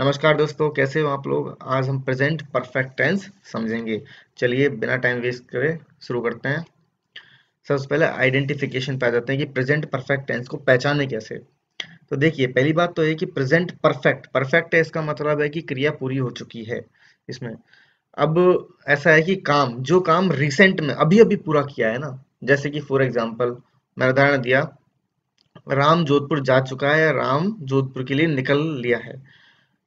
नमस्कार दोस्तों, कैसे हो आप लोग। आज हम प्रेजेंट परफेक्ट टेंस समझेंगे। चलिए बिना टाइम वेस्ट करे शुरू करते हैं। सबसे पहले आइडेंटिफिकेशन पे आ जाते हैं कि प्रेजेंट परफेक्ट टेंस को पहचाने कैसे। तो देखिए, पहली बात तो ये कि प्रेजेंट परफेक्ट परफेक्ट है, इसका मतलब है कि क्रिया पूरी हो चुकी है इसमें। अब ऐसा है कि काम, जो काम रिसेंट में अभी अभी पूरा किया है ना, जैसे कि फॉर एग्जाम्पल मैंने उदाहरण दिया, राम जोधपुर जा चुका है या राम जोधपुर के लिए निकल लिया है।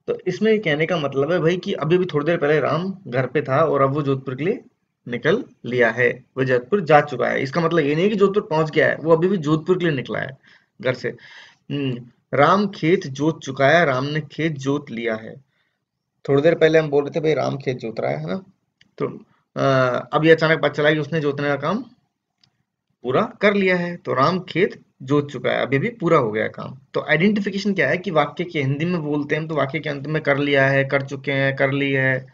तो इसमें ये कहने का मतलब है भाई कि अभी भी थोड़ी देर पहले राम घर पे था और अब वो जोधपुर के लिए निकल लिया है, वो जोधपुर जा चुका है। इसका मतलब ये नहीं कि जोधपुर पहुंच गया है, वो अभी भी जोधपुर के लिए निकला है घर से। राम खेत जोत चुका है, राम ने खेत जोत लिया है। थोड़ी देर पहले हम बोल रहे थे भाई राम खेत जोत रहा है ना। तो अब ये अचानक पता चला कि उसने जोतने का काम पूरा कर लिया है, तो राम खेत जोत चुका है, अभी भी पूरा हो गया काम। तो आइडेंटिफिकेशन क्या है कि वाक्य के हिंदी में बोलते हैं तो वाक्य के अंत में कर लिया है, कर चुके हैं, कर ली है,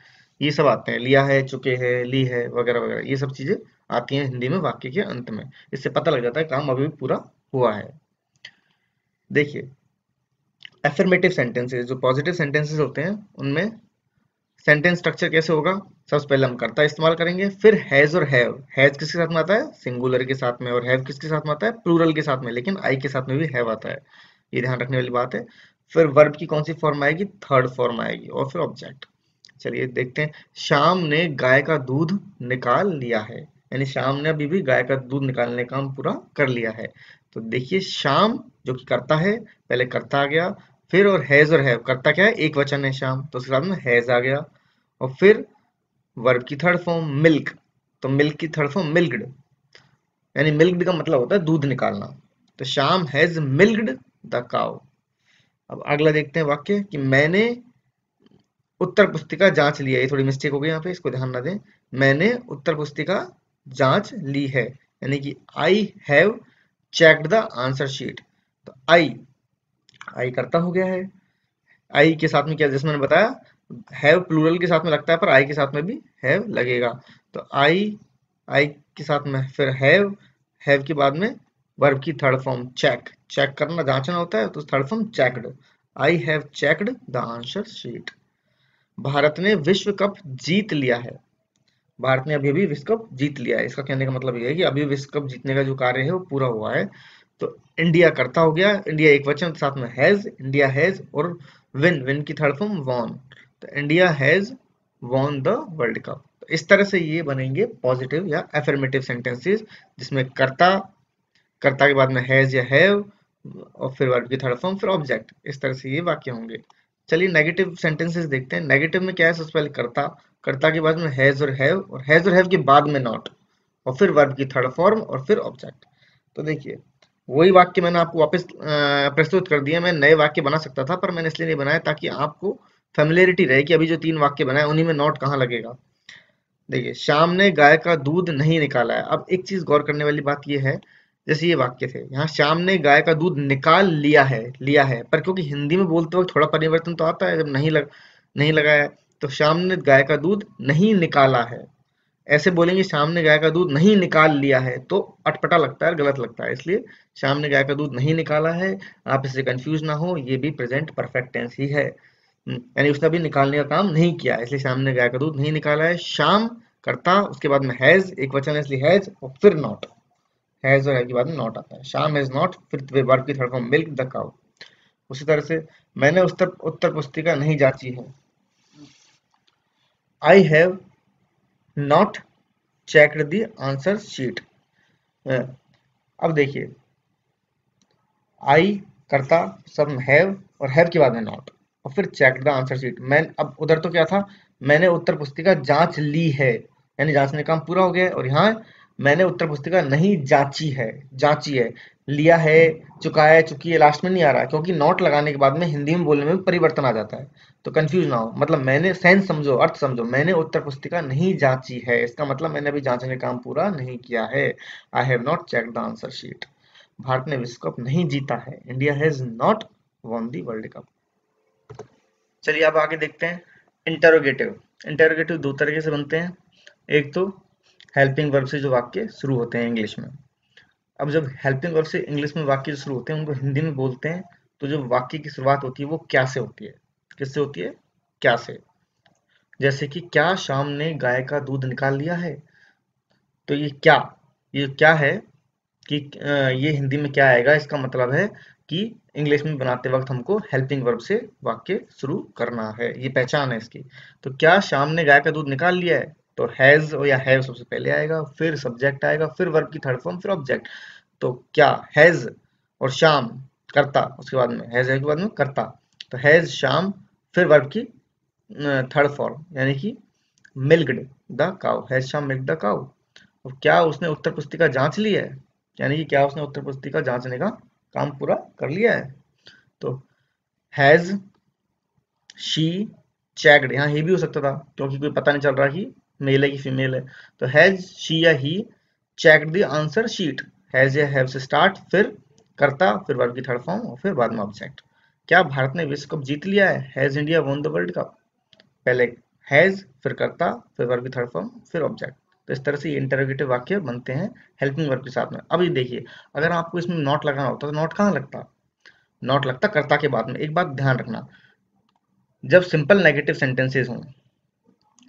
ये सब आते हैं। लिया है, चुके हैं, ली है, वगैरह वगैरह, ये सब चीजें आती हैं हिंदी में वाक्य के अंत में। इससे पता लग जाता है काम अभी भी पूरा हुआ है। देखिए, एफर्मेटिव सेंटेंसेस जो पॉजिटिव सेंटेंसेस होते हैं उनमें सेंटेंस स्ट्रक्चर कैसे होगा। सबसे पहले हम कर्ता इस्तेमाल करेंगे, फिर हैज और हैव। हैज किसके साथ में आता है? सिंगुलर के साथ में। और हैव किसके साथ में आता है? प्लूरल के साथ में, लेकिन आई के साथ में भी हैव आता है, ये ध्यान रखने वाली बात है। फिर वर्ब की कौन सी फॉर्म आएगी? थर्ड फॉर्म आएगी। और फिर ऑब्जेक्ट। चलिए देखते हैं। श्याम ने गाय का दूध निकाल लिया है, यानी श्याम ने अभी भी गाय का दूध निकालने का काम पूरा कर लिया है। तो देखिए, श्याम जो कि करता है, पहले करता आ गया, फिर और हैज और हैव। करता क्या है? एक वचन है श्याम, तो उसके साथ में हैज आ गया। और फिर वर्ब की थर्ड फॉर्म मिल्क, तो मिल्क की थर्ड फॉर्म मिल्क्ड, यानी मिल्क्ड का मतलब होता है दूध निकालना। तो Shyam has milked the cow. अब अगला देखते हैं वाक्य कि मैंने उत्तर पुस्तिका जांच लिया। ये थोड़ी मिस्टेक हो गई यहाँ पे, इसको ध्यान ना दें। मैंने उत्तर पुस्तिका जांच ली है, यानी कि I have checked the answer sheet. तो आई, आई करता हो गया है। आई के साथ में क्या, जैसे मैंने बताया, हैव प्लूरल के साथ में लगता है, पर आई के साथ में भी हैव लगेगा। तो आई के साथ में फिर हैव के बाद में वर्ब की थर्ड फॉर्म चेक। चेक करना, जांचना होता है, तो third form checked. I have checked the answer sheet. Bharat ने विश्व कप जीत लिया है। भारत ने अभी अभी विश्व कप जीत लिया है, इसका कहने का मतलब ये है कि अभी विश्व कप जीतने का जो कार्य है वो पूरा हुआ है। तो इंडिया करता हो गया, इंडिया एक वचन, साथ में हैज, इंडिया हैज। और विन, विन की थर्ड फॉर्म वॉन। तो India has won the world cup. तो इस तरह से ये बनेंगे पॉजिटिव या एफर्मेटिव सेंटेंसेस, जिसमें कर्ता, कर्ता के बाद में हैज या हैव, और फिर वर्ब की थर्ड फॉर्म, फिर ऑब्जेक्ट। इस तरह से ये वाक्य होंगे। चलिए नेगेटिव सेंटेंसेस देखते हैं। नेगेटिव में क्या है? सबसे पहले कर्ता, कर्ता के बाद में हैज और हैज और हैव के बाद में नॉट, और फिर वर्ब की थर्ड फॉर्म, और फिर ऑब्जेक्ट। तो देखिए, वही वाक्य मैंने आपको वापस प्रस्तुत कर दिया। मैं नए वाक्य बना सकता था, पर मैंने इसलिए नहीं बनाया ताकि आपको फेमिलियरिटी रहे कि अभी जो तीन वाक्य बनाए उन्हीं में नॉट कहाँ लगेगा। देखिए, श्याम ने गाय का दूध नहीं निकाला है। अब एक चीज गौर करने वाली बात यह है, जैसे ये वाक्य थे, यहाँ श्याम ने गाय का दूध निकाल लिया है, पर क्योंकि हिंदी में बोलते वक्त थोड़ा परिवर्तन तो आता है, जब नहीं लगाया है, तो श्याम ने गाय का दूध नहीं निकाला है। ऐसे बोलेंगे श्याम ने गाय का दूध नहीं निकाल लिया है, तो अटपटा लगता है, गलत लगता है। इसलिए श्याम ने गाय का दूध नहीं निकाला है। आप इससे कंफ्यूज ना हो, ये भी प्रेजेंट परफेक्ट टेंस ही है। यानी उसने अभी निकालने का काम नहीं किया, इसलिए श्याम ने गाय का दूध नहीं निकाला है। शाम करता, उसके बाद में हैज, एक वचन है इसलिए हैज, और फिर नॉट। हैज और हैव के बाद में नॉट आता है। शाम हैज नॉट, फिर वर्ब की third form milk the cow. उसी तरह से मैंने उत्तर उत्तर पुस्तिका नहीं जांची है। I have not checked the answer sheet. अब देखिए, आई करता, सब हैव, और हैव के बाद में नॉट, और फिर चेक द आंसर शीट। मैं, अब उधर तो क्या था, मैंने उत्तर पुस्तिका जांच ली है, यानी जांचने का काम पूरा हो गया है। और यहाँ मैंने उत्तर पुस्तिका नहीं जांची है, जांची है। लिया है, चुका है, चुकी है, लास्ट में नहीं आ रहा, क्योंकि नॉट लगाने के बाद में हिंदी में बोलने में भी परिवर्तन आ जाता है। तो कंफ्यूज ना हो, मतलब मैंने सेंस समझो, अर्थ समझो। मैंने उत्तर पुस्तिका नहीं जांची है, इसका मतलब मैंने अभी जांचने का काम पूरा नहीं किया है। I have not check the answer sheet. Bharat ने विश्व कप नहीं जीता है। India has not won the world cup. चलिए अब आगे देखते हैं इंटरोगेटिव। इंटरोगेटिव दो तरीके से बनते हैं। एक तो हेल्पिंग वर्ब से जो वाक्य शुरू होते हैं इंग्लिश में। अब जब हेल्पिंग वर्ब से इंग्लिश में वाक्य शुरू होते हैं, उनको हिंदी में बोलते हैं, तो जो वाक्य की शुरुआत होती है वो क्या से होती है, किससे होती है? क्या से। जैसे कि क्या श्याम ने गाय का दूध निकाल लिया है, तो ये क्या है कि ये हिंदी में क्या आएगा, इसका मतलब है कि इंग्लिश में बनाते वक्त हमको हेल्पिंग वर्ब से वाक्य शुरू करना है, ये पहचान है इसकी। तो क्या श्याम ने गाय का दूध निकाल लिया है, तो हैज या हैव सबसे पहले आएगा, फिर सब्जेक्ट आएगा, फिर वर्ब की थर्ड फॉर्म, फिर ऑब्जेक्ट। तो क्या हैज और श्याम करता, उसके बाद में हैज है के बाद में करता, तो हैज श्याम, फिर वर्ब की थर्ड फॉर्म यानी कि milked the cow, has Shyam milk the cow. और क्या उसने उत्तर पुस्तिका जांच ली है, यानी कि क्या उसने उत्तर पुस्तिका जांचने का काम पूरा कर लिया है। तो हैज शी चेक्ड, यहाँ ही भी हो सकता था क्योंकि कोई पता नहीं चल रहा कि मेल है कि फीमेल है। तो हैज शी या he checked the answer sheet, has या हैव से स्टार्ट, फिर करता, फिर वर्ब की थर्ड फॉर्म और फिर बाद में ऑब्जेक्ट। क्या भारत ने विश्व कप जीत लिया है, has India won the world cup. पहले हैज, फिर करता, फिर वर्ब की थर्ड फॉर्म, फिर ऑब्जेक्ट। तो इस तरह से ये इंटरोगेटिव वाक्य बनते हैं हेल्पिंग वर्ब के साथ में। अब ये देखिए, अगर आपको इसमें नॉट लगाना होता तो नॉट कहाँ लगता, नॉट लगता कर्ता के बाद में। एक बात ध्यान रखना, जब सिंपल नेगेटिव सेंटेंसेस हों,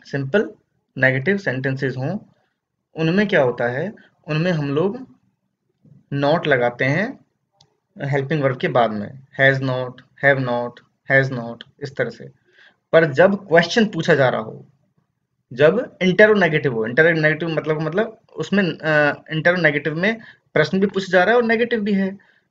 सिंपल नेगेटिव सेंटेंसेस हों, उनमें क्या होता है, उनमें हम लोग नॉट लगाते हैं हेल्पिंग वर्ब के बाद में, हैज नॉट, हैज नॉट, इस तरह से। पर जब क्वेश्चन पूछा जा रहा हो, जब इंटेरोनेगेटिव हो, इंटेरोनेगेटिव मतलब उसमें इंटेरोनेगेटिव में प्रश्न भी पूछा जा रहा है और नेगेटिव भी है,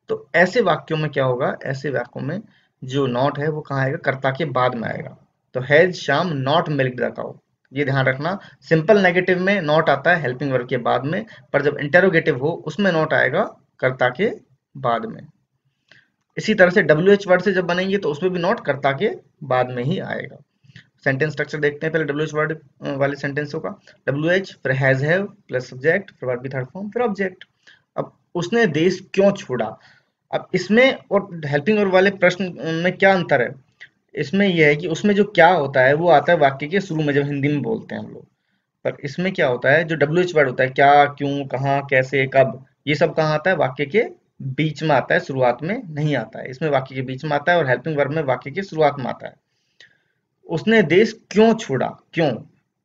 तो ऐसे वाक्यों में क्या होगा, ऐसे वाक्यों में जो नॉट है वो कहाँ आएगा, कर्ता के बाद में आएगा। तो has Shyam not milk the cow, ये ध्यान रखना। सिंपल नेगेटिव में नॉट आता है हेल्पिंग वर्ब के बाद में, पर जब इंटेरोगेटिव हो उसमें नॉट आएगा कर्ता के बाद में। इसी तरह से डब्ल्यू एच वर्ड से जब बनेंगे तो उसमें भी नॉट कर्ता के बाद में ही आएगा। सेंटेंस स्ट्रक्चर देखते हैं पहले डब्ल्यू एच वर्ड वाले सेंटेंसों का। डब्ल्यू एच फिर हैज हैव प्लस सब्जेक्ट फिर वर्ब की थर्ड फॉर्म फिर ऑब्जेक्ट। अब उसने देश क्यों छोड़ा, अब इसमें और हेल्पिंग वर्ब वाले प्रश्न में क्या अंतर है, इसमें यह है कि उसमें जो क्या होता है वो आता है वाक्य के शुरू में जब हिंदी में बोलते हैं हम लोग, पर इसमें क्या होता है, जो डब्ल्यू एच वर्ड होता है, क्या, क्यों, कहाँ, कैसे, कब, ये सब कहाँ आता है, वाक्य के बीच में आता है, शुरुआत में नहीं आता है। इसमें वाक्य के बीच में आता है और हेल्पिंग वर्ब में वाक्य के शुरुआत में आता है। उसने देश क्यों छोड़ा, क्यों,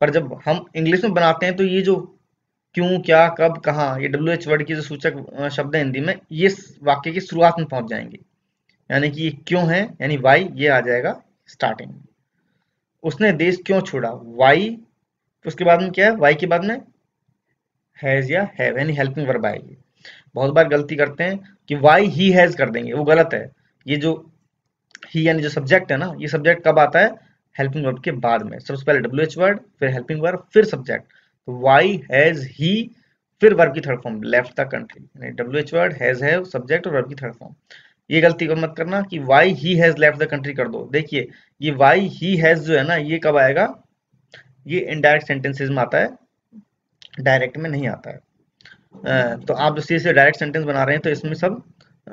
पर जब हम इंग्लिश में बनाते हैं तो ये जो क्यों, क्या, कब, कहाँ, ये डब्ल्यू एच वर्ड की जो सूचक शब्द है हिंदी में, ये वाक्य की शुरुआत में पहुंच जाएंगे, यानी कि ये क्यों है यानी वाई, ये आ जाएगा स्टार्टिंग में। उसने देश क्यों छोड़ा, वाई, उसके बाद में क्या है, वाई के बाद में हैज या हैव यानी हेल्पिंग वर्ब आएगी। बहुत बार गलती करते हैं कि वाई ही हैज कर देंगे, वो गलत है। ये जो ही यानी जो सब्जेक्ट है ना, ये सब्जेक्ट कब आता है, हेल्पिंग वर्ब के बाद में। सबसे पहले डब्ल्यू एच वर्ड, फिर हेल्पिंग वर्ब, फिर सब्जेक्ट। तो वाई हैज ही, फिर वर्ब की third form left the country, यानी W H word, has have, subject और वर्ब की थर्ड फॉर्म। ये गलती को मत करना कि why he has left the country कर दो। देखिए ये वाई ही हैज जो है ना, ये कब आएगा, ये इनडायरेक्ट सेंटेंसेज में आता है, डायरेक्ट में नहीं आता है। तो आप इसी से डायरेक्ट सेंटेंस बना रहे हैं तो इसमें सब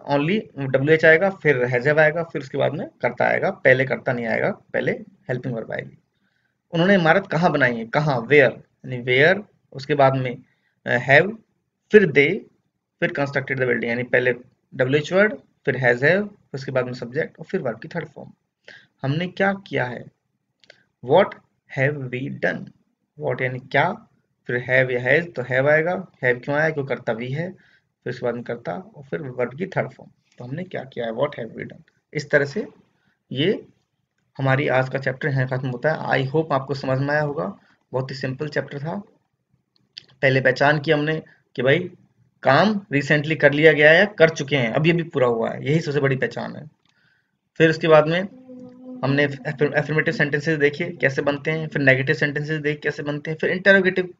ओनली डब्ल्यू एच आएगा, फिर हैजव आएगा, फिर उसके बाद में करता आएगा, पहले करता नहीं आएगा, पहले हेल्पिंग वर्ब आएगी। उन्होंने इमारत कहाँ बनाई है, कहाँ, वेयर, यानी वेयर, उसके बाद में हैव, फिर दे, फिर कंस्ट्रक्टेड द बिल्डिंग, यानी पहले डब्ल्यू एच वर्ड, फिर हैज हैव, उसके बाद में सब्जेक्ट और फिर वर्ब की थर्ड फॉर्म। हमने क्या किया है, what have we done, what यानी क्या, फिर हैव या हैज, तो हैव आएगा, हैव क्यों आया, क्यों करता वी है, फिर उसके बाद में करता और फिर वर्ब की थर्ड फॉर्म। तो हमने क्या किया है, व्हाट हैव वी डन। इस तरह से ये हमारी आज का चैप्टर यहाँ खत्म होता है। आई होप आपको समझ में आया होगा, बहुत ही सिंपल चैप्टर था। पहले पहचान की हमने कि भाई काम रिसेंटली कर लिया गया है या कर चुके हैं, अभी अभी पूरा हुआ है, यही सबसे बड़ी पहचान है। फिर उसके बाद में हमने एफर्मेटिव सेंटेंसेस देखे कैसे बनते हैं, फिर नेगेटिव सेंटेंसेस देखे कैसे बनते हैं, फिर इंटरोगेटिव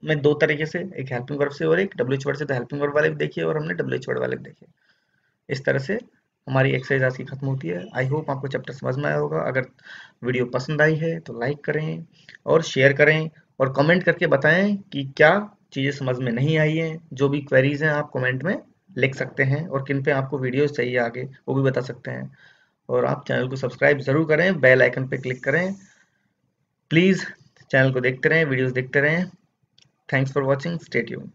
में दो तरीके से, एक हेल्पिंग वर्ब से और एक डब्ल्यू एच वर्ड से। तो हेल्पिंग वर्ब वाले भी देखिए और हमने डब्ल्यू एच वर्ड वाले भी देखे। इस तरह से हमारी एक्सरसाइज आज की खत्म होती है। आई होप आपको चैप्टर समझ में आया होगा। अगर वीडियो पसंद आई है तो लाइक करें और शेयर करें और कमेंट करके बताएं कि क्या चीज़ें समझ में नहीं आई हैं। जो भी क्वेरीज हैं आप कमेंट में लिख सकते हैं और किन पे आपको वीडियोस चाहिए आगे वो भी बता सकते हैं। और आप चैनल को सब्सक्राइब जरूर करें, बेल आइकन पे क्लिक करें। प्लीज़ चैनल को देखते रहें, वीडियोस देखते रहें। Thanks for watching, stay tuned.